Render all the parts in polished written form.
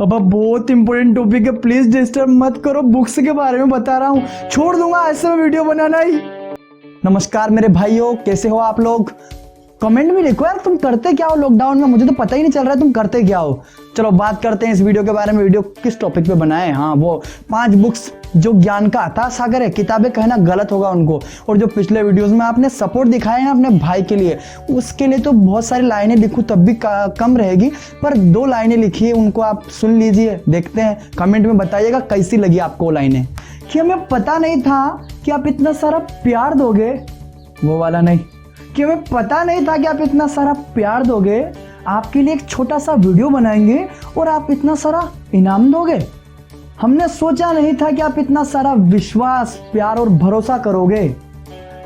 अब बहुत important topic है, प्लीज डिस्टर्ब मत करो। बुक्स के बारे में बता रहा हूँ, छोड़ दूंगा ऐसे में वीडियो बनाना ही। नमस्कार मेरे भाइयों, कैसे हो आप लोग? कमेंट में लिखो यार, तुम करते क्या हो लॉकडाउन में, मुझे तो पता ही नहीं चल रहा है तुम करते क्या हो। चलो बात करते हैं इस वीडियो के बारे में। वीडियो किस टॉपिक पे बनाए? हाँ, वो 5 बुक्स जो ज्ञान का अथाह सागर है। किताबें कहना गलत होगा उनको। और जो पिछले वीडियोस में आपने सपोर्ट दिखाया है अपने भाई के लिए, उसके लिए तो बहुत सारी लाइनें लिखूं तब भी कम रहेगी, पर 2 लाइनें लिखी है, उनको आप सुन लीजिए। देखते हैं, कमेंट में बताइएगा कैसी लगी आपको वो लाइनें। कि हमें पता नहीं था कि आप इतना सारा प्यार दोगे, वो वाला नहीं, कि हमें पता नहीं था कि आप इतना सारा प्यार दोगे, आपके लिए एक छोटा सा वीडियो बनाएंगे और आप इतना सारा इनाम दोगे। हमने सोचा नहीं था कि आप इतना सारा विश्वास, प्यार और भरोसा करोगे,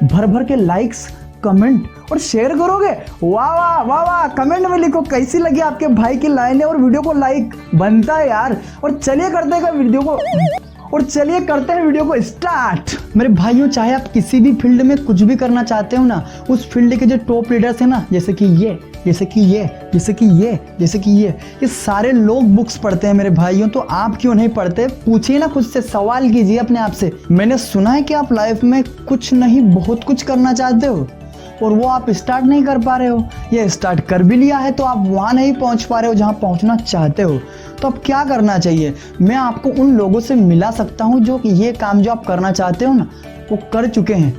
भर भर के लाइक्स, कमेंट और शेयर करोगे। वाह वाह वाह वाह, कमेंट में लिखो कैसी लगी आपके भाई की लाइनें और वीडियो को लाइक बनता है यार। और चलिए करते हैं वीडियो को स्टार्ट। मेरे भाइयों, चाहे आप किसी भी फील्ड में कुछ भी करना चाहते हो ना, उस फील्ड के जो टॉप लीडर्स हैं ना, जैसे कि ये सारे लोग बुक्स पढ़ते हैं मेरे भाइयों। तो आप क्यों नहीं पढ़ते? पूछिए ना खुद से, सवाल कीजिए अपने आप से। मैंने सुना है कि आप लाइफ में कुछ नहीं बहुत कुछ करना चाहते हो और वो आप स्टार्ट नहीं कर पा रहे हो, या स्टार्ट कर भी लिया है तो आप वहाँ नहीं पहुँच पा रहे हो जहाँ पहुँचना चाहते हो। तो अब क्या करना चाहिए? मैं आपको उन लोगों से मिला सकता हूँ जो कि ये काम जो आप करना चाहते हो ना, वो कर चुके हैं।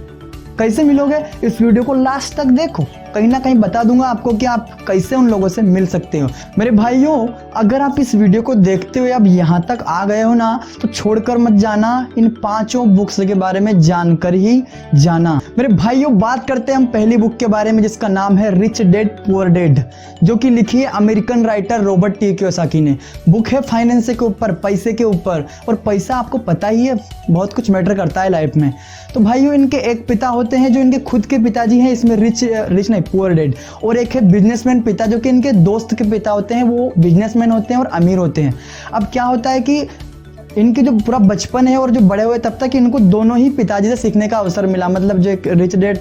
कैसे मिलोगे? इस वीडियो को लास्ट तक देखो, कहीं ना कहीं बता दूंगा आपको कि आप कैसे उन लोगों से मिल सकते हो। मेरे भाइयों, अगर आप इस वीडियो को देखते हुए अब यहाँ तक आ गए हो ना, तो छोड़कर मत जाना। इन 5 बुक्स के बारे में जानकर ही जाना। मेरे भाइयों, बात करते हैं हम पहली बुक के बारे में, जिसका नाम है रिच डैड पुअर डैड, जो कि लिखी है American writer Robert T Kiyosaki ने। बुक है फाइनेंस के ऊपर, पैसे के ऊपर। और पैसा आपको पता ही है, बहुत कुछ मैटर करता है लाइफ में। तो भाइयों, इनके एक पिता होते हैं जो इनके खुद के पिताजी हैं, इसमें रिच नहीं पुअर डैड। और एक है बिजनेसमैन पिता, जो कि इनके दोस्त के पिता होते हैं, वो बिजनेसमैन होते हैं और अमीर होते हैं। अब क्या होता है कि इनके जो पूरा बचपन है और जो बड़े हुए तब तक इनको दोनों ही पिताजी से सीखने का अवसर मिला। मतलब जो एक रिच डैड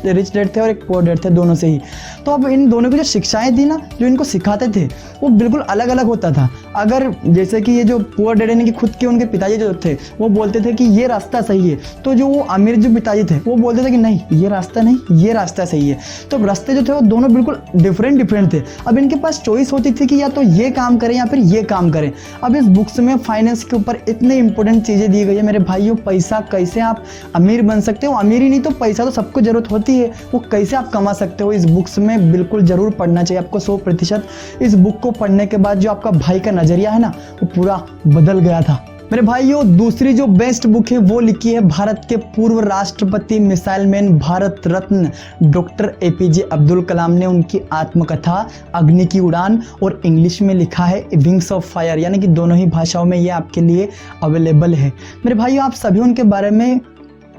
थे और एक पुअर डैड थे, दोनों से ही। तो अब इन दोनों की जो शिक्षाएं थी ना, जो इनको सिखाते थे, वो बिल्कुल अलग अलग होता था। अगर जैसे कि ये जो पुअर डैड यानी कि खुद के उनके पिताजी जो थे, वो बोलते थे कि ये रास्ता सही है, तो जो वो अमीर जो पिताजी थे वो बोलते थे कि नहीं, ये रास्ता नहीं, ये रास्ता सही है। तो रास्ते जो थे वो दोनों बिल्कुल डिफरेंट थे। अब इनके पास चॉइस होती थी कि या तो ये काम करें या फिर ये काम करें। अब इस बुक्स में फाइनेंस के ऊपर इतने इंपॉर्टेंट चीजें दी गई है मेरे भाइयों। पैसा कैसे आप अमीर बन सकते हो, अमीर ही नहीं तो पैसा तो सबको जरूरत होती है, वो कैसे आप कमा सकते हो, इस बुक्स में बिल्कुल जरूर पढ़ना चाहिए आपको 100%। इस बुक को पढ़ने के बाद जो आपका भाई का नजरिया है ना, वो पूरा बदल गया था। मेरे भाइयों, दूसरी जो बेस्ट बुक है वो लिखी है भारत के पूर्व राष्ट्रपति, missile man, Bharat Ratna doctor APJ Abdul Kalam ने। उनकी आत्मकथा अग्नि की उड़ान, और इंग्लिश में लिखा है विंग्स ऑफ फायर, यानी कि दोनों ही भाषाओं में ये आपके लिए अवेलेबल है। मेरे भाइयों, आप सभी उनके बारे में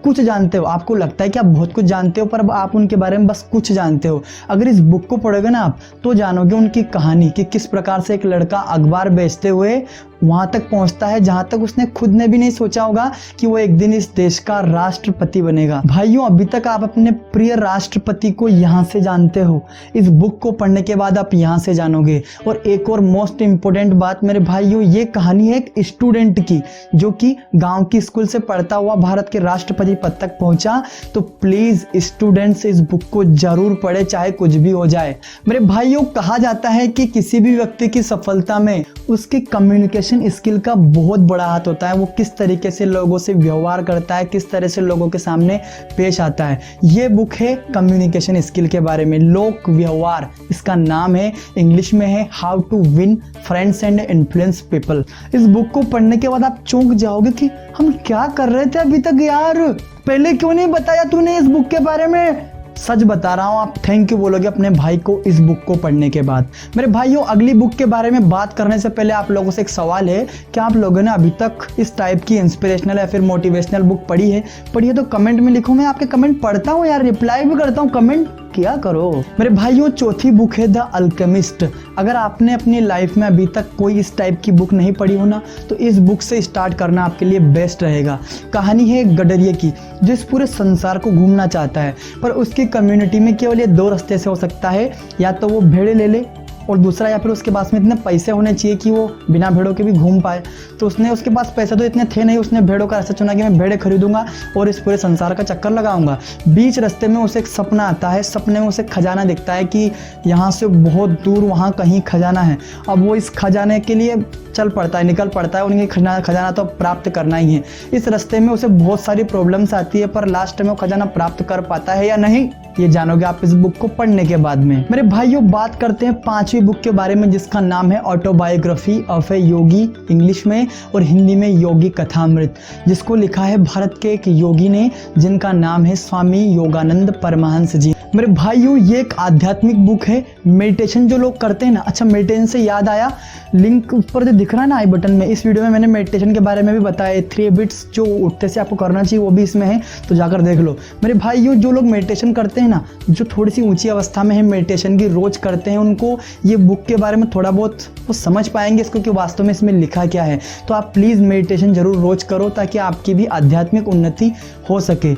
कुछ जानते हो। आपको लगता है कि आप बहुत कुछ जानते हो, पर आप उनके बारे में बस कुछ जानते हो। अगर इस बुक को पढ़ोगे ना आप, तो जानोगे उनकी कहानी कि किस प्रकार से एक लड़का अखबार बेचते हुए वहां तक पहुंचता है जहां तक उसने खुद ने भी नहीं सोचा होगा कि वो एक दिन इस देश का राष्ट्रपति बनेगा। भाइयों, अभी तक आप अपने प्रिय राष्ट्रपति को यहाँ से जानते हो, इस बुक को पढ़ने के बाद आप यहाँ से जानोगे। और एक और मोस्ट इंपोर्टेंट बात मेरे भाइयों, ये कहानी है एक स्टूडेंट की, जो कि गांव की स्कूल से पढ़ता हुआ भारत के राष्ट्रपति पद तक पहुंचा। तो प्लीज स्टूडेंट्स इस बुक को जरूर पढ़े, चाहे कुछ भी हो जाए। मेरे भाइयों, कहा जाता है कि किसी भी व्यक्ति की सफलता में उसकी कम्युनिकेशन स्किल का बहुत बड़ा हाथ होता है। वो किस तरीके से लोगों से व्यवहार करता है, किस तरह से लोगों के सामने पेश आता है। ये बुक है कम्युनिकेशन स्किल के बारे में, लोक व्यवहार इसका नाम है। इंग्लिश में है how to win friends and influence people. इस बुक को पढ़ने के बाद आप चौंक जाओगे कि हम क्या कर रहे थे अभी तक यार, पहले क्यों नहीं बताया तूने इस बुक के बारे में। सच बता रहा हूँ, आप थैंक यू बोलोगे अपने भाई को इस बुक को पढ़ने के बाद। मेरे भाइयों, अगली बुक के बारे में बात करने से पहले आप लोगों से एक सवाल है कि आप लोगों ने अभी तक इस टाइप की इंस्पिरेशनल या फिर मोटिवेशनल बुक पढ़ी है? तो कमेंट में लिखो, मैं आपके कमेंट पढ़ता हूँ यार, रिप्लाई भी करता हूँ, कमेंट किया करो। मेरे भाइयों, चौथी बुक है द अल्केमिस्ट। अगर आपने अपनी लाइफ में अभी तक कोई इस टाइप की बुक नहीं पढ़ी हो ना, तो इस बुक से स्टार्ट करना आपके लिए बेस्ट रहेगा। कहानी है एक गडरिये की, जो इस पूरे संसार को घूमना चाहता है, पर उसकी कम्युनिटी में केवल ये 2 रास्ते से हो सकता है, या तो वो भेड़े ले ले और दूसरा या फिर उसके पास में इतने पैसे होने चाहिए कि वो बिना भेड़ों के भी घूम पाए। तो उसके पास पैसे तो इतने थे नहीं, उसने भेड़ों का रास्ता चुना कि मैं भेड़ें खरीदूंगा और इस पूरे संसार का चक्कर लगाऊंगा। बीच रास्ते में उसे एक सपना आता है, सपने में उसे खजाना दिखता है कि यहाँ से बहुत दूर वहाँ कहीं खजाना है। अब वो इस खजाने के लिए चल पड़ता है, निकल पड़ता है, उनकी खजाना तो प्राप्त करना ही है। इस रास्ते में उसे बहुत सारी प्रॉब्लम्स आती है, पर लास्ट में वो खजाना प्राप्त कर पाता है या नहीं, ये जानोगे आप इस बुक को पढ़ने के बाद में। मेरे भाइयों, बात करते हैं 5वीं बुक के बारे में, जिसका नाम है autobiography of A Yogi, English में, और हिंदी में योगी कथामृत, जिसको लिखा है भारत के एक योगी ने, जिनका नाम है स्वामी योगानंद परमहंस जी। मेरे भाइयों, ये एक आध्यात्मिक बुक है। मेडिटेशन जो लोग करते हैं ना, अच्छा मेडिटेशन से याद आया, लिंक ऊपर जो दिख रहा है ना आई बटन में, इस वीडियो में मैंने मेडिटेशन के बारे में भी बताया। 3 हैबिट्स जो उठते से आपको करना चाहिए वो भी इसमें है, तो जाकर देख लो। मेरे भाइयों, जो लोग मेडिटेशन करते हैं ना, जो थोड़ी सी ऊंची अवस्था में है मेडिटेशन की, रोज करते हैं, उनको ये बुक के बारे में थोड़ा बहुत वो समझ पाएंगे इसको कि वास्तव में इसमें लिखा क्या है। तो आप प्लीज़ मेडिटेशन जरूर रोज करो ताकि आपकी भी आध्यात्मिक उन्नति हो सके।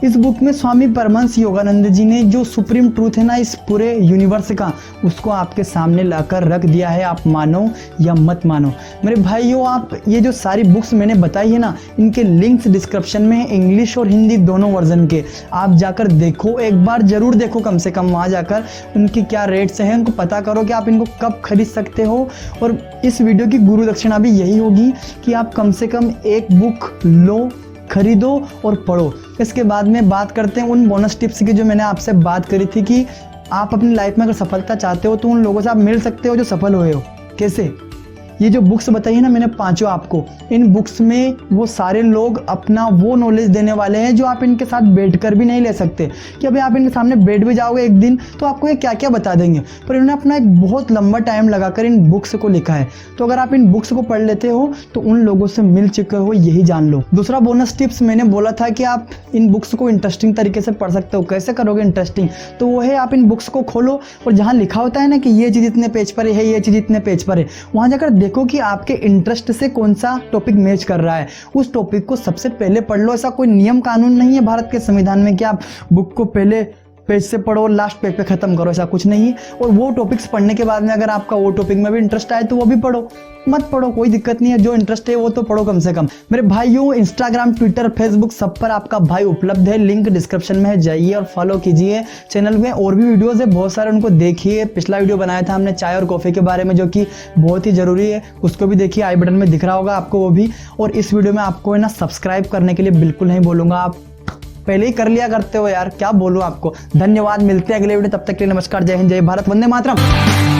इस बुक में स्वामी परमहंस योगानंद जी ने जो सुप्रीम ट्रूथ है ना इस पूरे यूनिवर्स का, उसको आपके सामने लाकर रख दिया है। आप मानो या मत मानो। मेरे भाइयों, आप ये जो सारी बुक्स मैंने बताई है ना, इनके लिंक्स डिस्क्रिप्शन में है, इंग्लिश और हिंदी दोनों वर्जन के। आप जाकर देखो, एक बार जरूर देखो, कम से कम वहाँ जाकर उनकी क्या रेट्स हैं, उनको पता करो कि आप इनको कब खरीद सकते हो। और इस वीडियो की गुरु दक्षिणा भी यही होगी कि आप कम से कम एक बुक लो, खरीदो और पढ़ो। इसके बाद में बात करते हैं उन बोनस टिप्स की जो मैंने आपसे बात करी थी कि आप अपनी लाइफ में अगर सफलता चाहते हो तो उन लोगों से आप मिल सकते हो जो सफल हुए हो। कैसे? ये जो बुक्स बताई है ना मैंने 5 आपको, इन बुक्स में वो सारे लोग अपना वो नॉलेज देने वाले हैं जो आप इनके साथ बैठकर भी नहीं ले सकते। कि अभी आप इनके सामने बैठ भी जाओगे एक दिन तो आपको ये क्या क्या बता देंगे, पर इन्होंने अपना एक बहुत लंबा टाइम लगाकर इन बुक्स को लिखा है। तो अगर आप इन बुक्स को पढ़ लेते हो तो उन लोगों से मिल चुके हो, यही जान लो। दूसरा बोनस टिप्स मैंने बोला था कि आप इन बुक्स को इंटरेस्टिंग तरीके से पढ़ सकते हो। कैसे करोगे इंटरेस्टिंग? तो वो है, आप इन बुक्स को खोलो और जहाँ लिखा होता है ना कि ये चीज़ इतने पेज पर है, ये चीज़ इतने पेज पर है, वहाँ जाकर देखो कि आपके इंटरेस्ट से कौन सा टॉपिक मैच कर रहा है। उस टॉपिक को सबसे पहले पढ़ लो। ऐसा कोई नियम कानून नहीं है भारत के संविधान में कि आप बुक को पहले पेज से पढ़ो और लास्ट पेज पे खत्म करो, ऐसा कुछ नहीं है। और वो टॉपिक्स पढ़ने के बाद में अगर आपका वो टॉपिक में भी इंटरेस्ट आए तो वो भी पढ़ो, मत पढ़ो कोई दिक्कत नहीं है। जो इंटरेस्ट है वो तो पढ़ो कम से कम। मेरे भाइयों, इंस्टाग्राम, ट्विटर, फेसबुक सब पर आपका भाई उपलब्ध है, लिंक डिस्क्रिप्शन में है, जाइए और फॉलो कीजिए। चैनल में और भी वीडियोस है बहुत सारे, उनको देखिए। पिछला वीडियो बनाया था हमने चाय और कॉफ़ी के बारे में, जो कि बहुत ही ज़रूरी है, उसको भी देखिए, आई बटन में दिख रहा होगा आपको वो भी। और इस वीडियो में आपको है ना सब्सक्राइब करने के लिए बिल्कुल नहीं बोलूँगा, आप पहले ही कर लिया करते हो यार, क्या बोलूँ आपको। धन्यवाद, मिलते हैं अगले वीडियो, तब तक के लिए नमस्कार, जय हिंद, जय भारत, वंदे मातरम।